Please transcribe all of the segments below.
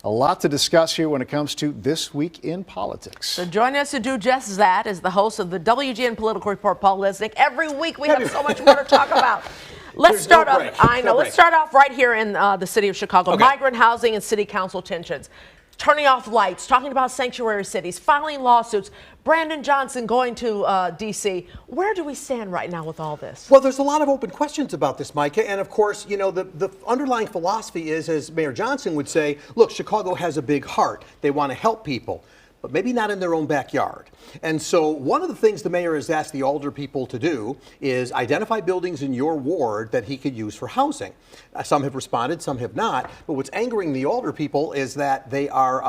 A lot to discuss here when it comes to This Week in Politics. So joining us to do just that is the host of the WGN Political Report, Paul Lisnick. Every week we have so much more to talk about. Let's start off. Let's start off right here in the city of Chicago. Okay. Migrant housing and city council tensions. Turning off lights, talking about sanctuary cities, filing lawsuits, Brandon Johnson going to D.C. Where do we stand right now with all this? Well, there's a lot of open questions about this, Micah. And of course, you know, the underlying philosophy is, as Mayor Johnson would say, look, Chicago has a big heart. They want to help people, but maybe not in their own backyard. And so one of the things the mayor has asked the alder people to do is identify buildings in your ward that he could use for housing. Some have responded, some have not. But what's angering the alder people is that they are,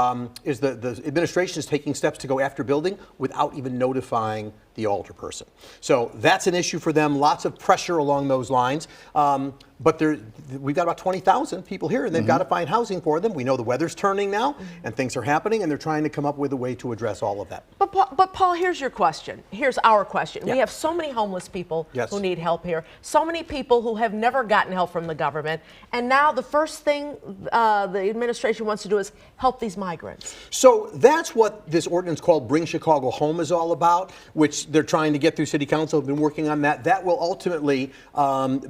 the administration is taking steps to go after building without even notifying the alder person. So that's an issue for them. Lots of pressure along those lines. But we've got about 20,000 people here, and they've got to find housing for them. We know the weather's turning now, and things are happening, and they're trying to come up with a way to address all of that. But Paul, here's your question. Here's our question. Yeah. We have so many homeless people who need help here, so many people who have never gotten help from the government, and now the first thing the administration wants to do is help these migrants. So that's what this ordinance called Bring Chicago Home is all about, which they're trying to get through City Council. Have been working on that. That will ultimately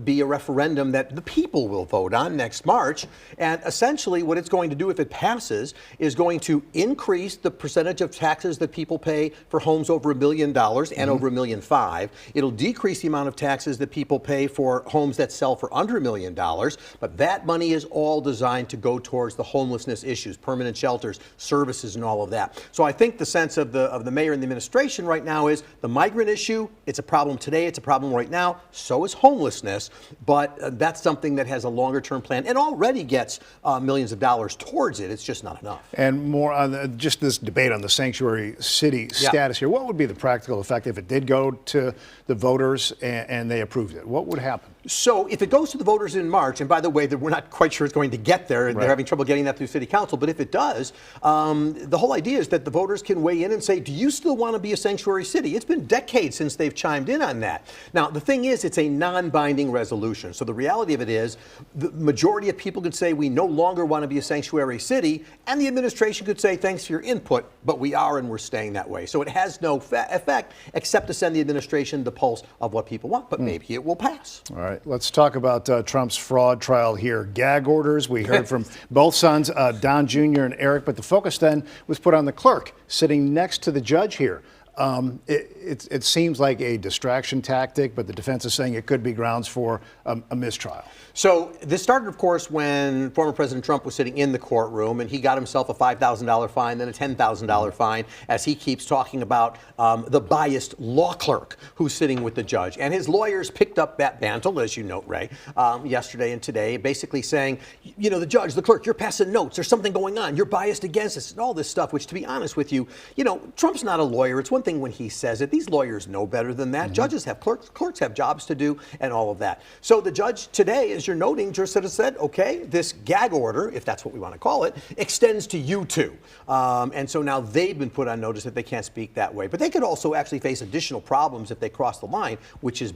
be a referendum that the people will vote on next March. And essentially what it's going to do if it passes is going to increase the percentage of taxes that people pay for homes over $1 million and over $1.5 million. It'll decrease the amount of taxes that people pay for homes that sell for under $1 million. But that money is all designed to go towards the homelessness issues, permanent shelters, services, and all of that. So I think the sense of the mayor and the administration right now is the migrant issue, it's a problem today, it's a problem right now, so is homelessness, but that's something that has a longer term plan and already gets millions of dollars towards it. It's just not enough. And more on just this debate on the sanctuary city status here. What would be the practical effect if it did go to the voters and they approved it? What would happen? So if it goes to the voters in March, and by the way, we're not quite sure it's going to get there. They're having trouble getting that through City Council. But if it does, the whole idea is that the voters can weigh in and say, do you still want to be a sanctuary city? It's been decades since they've chimed in on that. Now, the thing is, it's a non-binding resolution. So the reality of it is the majority of people could say we no longer want to be a sanctuary city, and the administration could say thanks for your input, but we are and we're staying that way. So it has no effect except to send the administration the pulse of what people want, but maybe it will pass. All right, let's talk about Trump's fraud trial here. Gag orders, we heard from both sons, Don Jr. and Eric, but the focus then was put on the clerk sitting next to the judge here. It seems like a distraction tactic, but the defense is saying it could be grounds for a mistrial. So this started, of course, when former President Trump was sitting in the courtroom, and he got himself a $5,000 fine, then a $10,000 fine, as he keeps talking about the biased law clerk who's sitting with the judge. And his lawyers picked up that mantle, as you note, Ray, yesterday and today, basically saying, you know, the judge, the clerk, you're passing notes. There's something going on. You're biased against us and all this stuff, which, to be honest with you, you know, Trump's not a lawyer. It's one thing when he says it. These lawyers know better than that. Judges have clerks have jobs to do and all of that. So the judge today, as you're noting, just said, okay, this gag order, if that's what we want to call it, extends to you too. And so now they've been put on notice that they can't speak that way. But they could also actually face additional problems if they cross the line, which is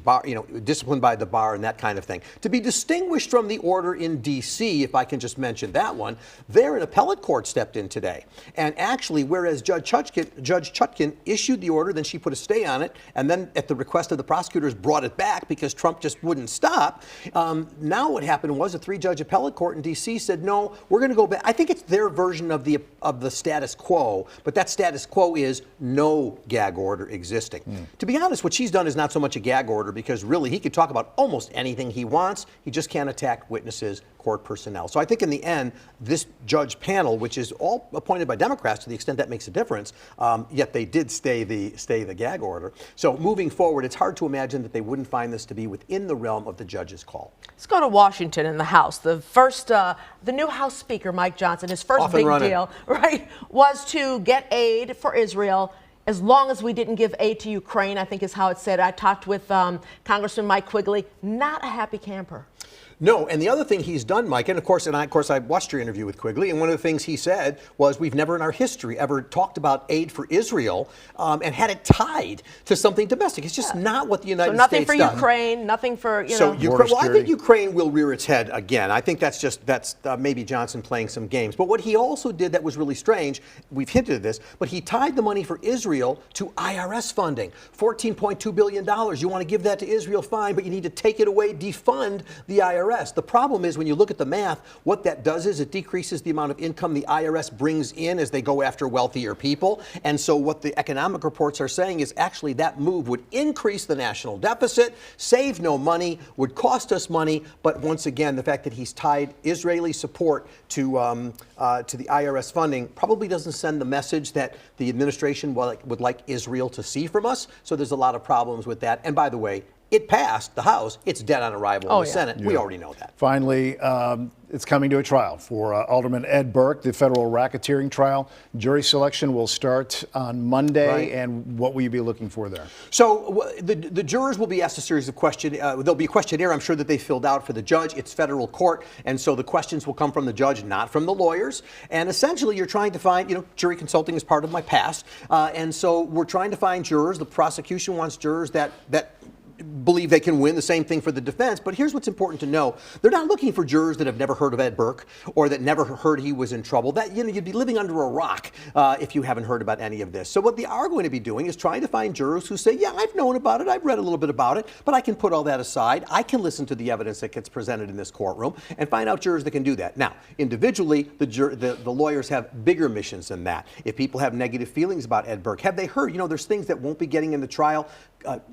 disciplined by the bar and that kind of thing. To be distinguished from the order in D.C., if I can just mention that one, there an appellate court stepped in today. And actually, whereas Judge Chutkan issued the order, then she put a stay on it, and then at the request of the prosecutors brought it back because Trump just wouldn't stop. Now what happened was a 3-judge appellate court in D.C. said, no, we're going to go back. I think it's their version of the status quo, but that status quo is no gag order existing. To be honest, what she's done is not so much a gag order because really he could talk about almost anything he wants. He just can't attack witnesses, court personnel. So I think in the end, this judge panel, which is all appointed by Democrats to the extent that makes a difference, yet they did stay the gag order. So moving forward, it's hard to imagine that they wouldn't find this to be within the realm of the judge's call. Let's go to Washington in the House. The new House Speaker, Mike Johnson, his first big deal, was to get aid for Israel as long as we didn't give aid to Ukraine, I think is how it said. I talked with Congressman Mike Quigley. Not a happy camper. No, and the other thing he's done, Mike, and of course I watched your interview with Quigley, and one of the things he said was we've never in our history ever talked about aid for Israel and had it tied to something domestic. It's just not what the United Nothing States for does. Ukraine, nothing for, So know. Ukraine, well, I think security. Ukraine will rear its head again. I think that's maybe Johnson playing some games. But what he also did that was really strange, we've hinted at this, but he tied the money for Israel to IRS funding. $14.2 billion. You want to give that to Israel, fine, but you need to take it away, defund the IRS. The problem is when you look at the math, what that does is it decreases the amount of income the IRS brings in as they go after wealthier people. And so what the economic reports are saying is actually that move would increase the national deficit, save no money, would cost us money. But once again, the fact that he's tied Israeli support to the IRS funding probably doesn't send the message that the administration would like Israel to see from us. So there's a lot of problems with that. And by the way, it passed the House. It's dead on arrival in the Senate. We already know that. Finally, it's coming to a trial for Alderman Ed Burke, the federal racketeering trial. Jury selection will start on Monday. Right. And what will you be looking for there? So the jurors will be asked a series of questions. There'll be a questionnaire, I'm sure, that they filled out for the judge. It's federal court, and so the questions will come from the judge, not from the lawyers. And essentially, you're trying to find, jury consulting is part of my past, and so we're trying to find jurors. The prosecution wants jurors that believe they can win. The same thing for the defense. But here's what's important to know. They're not looking for jurors that have never heard of Ed Burke or that never heard he was in trouble. That, you'd be living under a rock if you haven't heard about any of this. So what they are going to be doing is trying to find jurors who say, yeah, I've known about it. I've read a little bit about it, but I can put all that aside. I can listen to the evidence that gets presented in this courtroom and find out jurors that can do that. Now, individually, the lawyers have bigger missions than that. If people have negative feelings about Ed Burke, have they heard, there's things that won't be getting in the trial.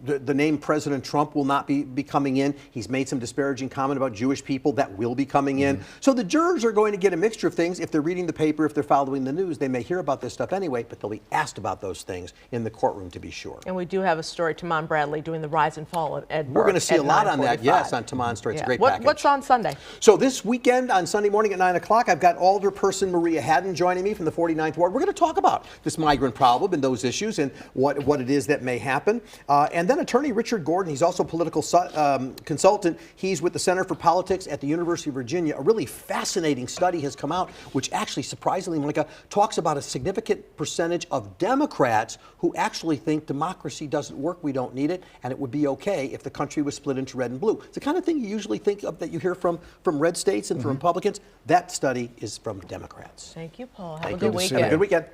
The name President Trump will not be coming in. He's made some disparaging comment about Jewish people that will be coming in. So the jurors are going to get a mixture of things. If they're reading the paper, if they're following the news, they may hear about this stuff anyway, but they'll be asked about those things in the courtroom to be sure. And we do have a story, Tamon Bradley doing the rise and fall of Ed Burke. We're going to see a lot on that, 9:45. yes, on Tamon's story. It's a great package. What's on Sunday? So this weekend, on Sunday morning at 9 o'clock, I've got Alderperson Maria Haddon joining me from the 49th Ward. We're going to talk about this migrant problem and those issues and what it is that may happen. And then Attorney Richard Gordon, he's also a political consultant. He's with the Center for Politics at the University of Virginia. A really fascinating study has come out, which actually, surprisingly, Monica, talks about a significant percentage of Democrats who actually think democracy doesn't work, we don't need it, and it would be okay if the country was split into red and blue. It's the kind of thing you usually think of that you hear from red states and from Republicans. That study is from Democrats. Thank you, Paul. Have a Thank good you. weekend. Have a good weekend.